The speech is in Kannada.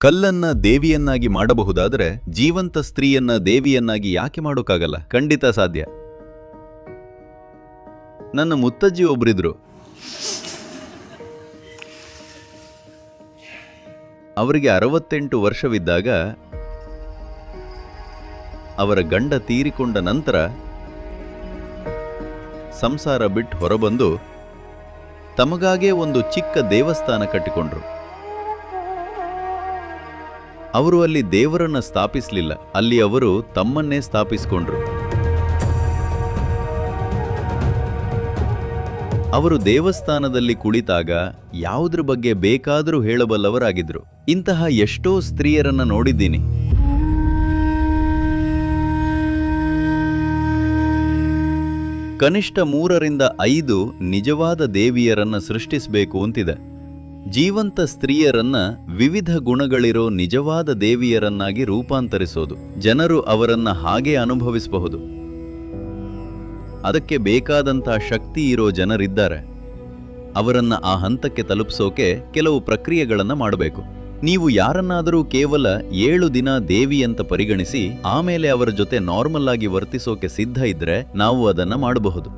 ಕಲ್ಲನ್ನ ದೇವಿಯನ್ನಾಗಿ ಮಾಡಬಹುದಾದರೆ ಜೀವಂತ ಸ್ತ್ರೀಯನ್ನ ದೇವಿಯನ್ನಾಗಿ ಯಾಕೆ ಮಾಡೋಕ್ಕಾಗಲ್ಲ? ಖಂಡಿತ ಸಾಧ್ಯ. ನನ್ನ ಮುತ್ತಜ್ಜಿ ಒಬ್ರಿದ್ರು. ಅವರಿಗೆ 68 ವರ್ಷವಿದ್ದಾಗ ಅವರ ಗಂಡ ತೀರಿಕೊಂಡ ನಂತರ ಸಂಸಾರ ಬಿಟ್ಟು ಹೊರಬಂದು ತಮಗಾಗೇ ಒಂದು ಚಿಕ್ಕ ದೇವಸ್ಥಾನ ಕಟ್ಟಿಕೊಂಡ್ರು. ಅವರು ಅಲ್ಲಿ ದೇವರನ್ನ ಸ್ಥಾಪಿಸಲಿಲ್ಲ, ಅಲ್ಲಿ ಅವರು ತಮ್ಮನ್ನೇ ಸ್ಥಾಪಿಸಿಕೊಂಡ್ರು. ಅವರು ದೇವಸ್ಥಾನದಲ್ಲಿ ಕುಳಿತಾಗ ಯಾವುದ್ರ ಬಗ್ಗೆ ಬೇಕಾದರೂ ಹೇಳಬಲ್ಲವರಾಗಿದ್ರು. ಇಂತಹ ಎಷ್ಟೋ ಸ್ತ್ರೀಯರನ್ನ ನೋಡಿದ್ದೀನಿ. ಕನಿಷ್ಠ 3 ರಿಂದ 5 ನಿಜವಾದ ದೇವಿಯರನ್ನ ಸೃಷ್ಟಿಸಬೇಕು ಅಂತಿದೆ. ಜೀವಂತ ಸ್ತ್ರೀಯರನ್ನ ವಿವಿಧ ಗುಣಗಳಿರೋ ನಿಜವಾದ ದೇವಿಯರನ್ನಾಗಿ ರೂಪಾಂತರಿಸೋದು. ಜನರು ಅವರನ್ನ ಹಾಗೆ ಅನುಭವಿಸಬಹುದು. ಅದಕ್ಕೆ ಬೇಕಾದಂಥ ಶಕ್ತಿ ಇರೋ ಜನರಿದ್ದಾರೆ. ಅವರನ್ನ ಆ ಹಂತಕ್ಕೆ ತಲುಪಿಸೋಕೆ ಕೆಲವು ಪ್ರಕ್ರಿಯೆಗಳನ್ನ ಮಾಡಬೇಕು. ನೀವು ಯಾರನ್ನಾದರೂ ಕೇವಲ 7 ದಿನ ದೇವಿ ಅಂತ ಪರಿಗಣಿಸಿ ಆಮೇಲೆ ಅವರ ಜೊತೆ ನಾರ್ಮಲ್ ಆಗಿ ವರ್ತಿಸೋಕೆ ಸಿದ್ಧ ಇದ್ರೆ ನಾವು ಅದನ್ನ ಮಾಡಬಹುದು.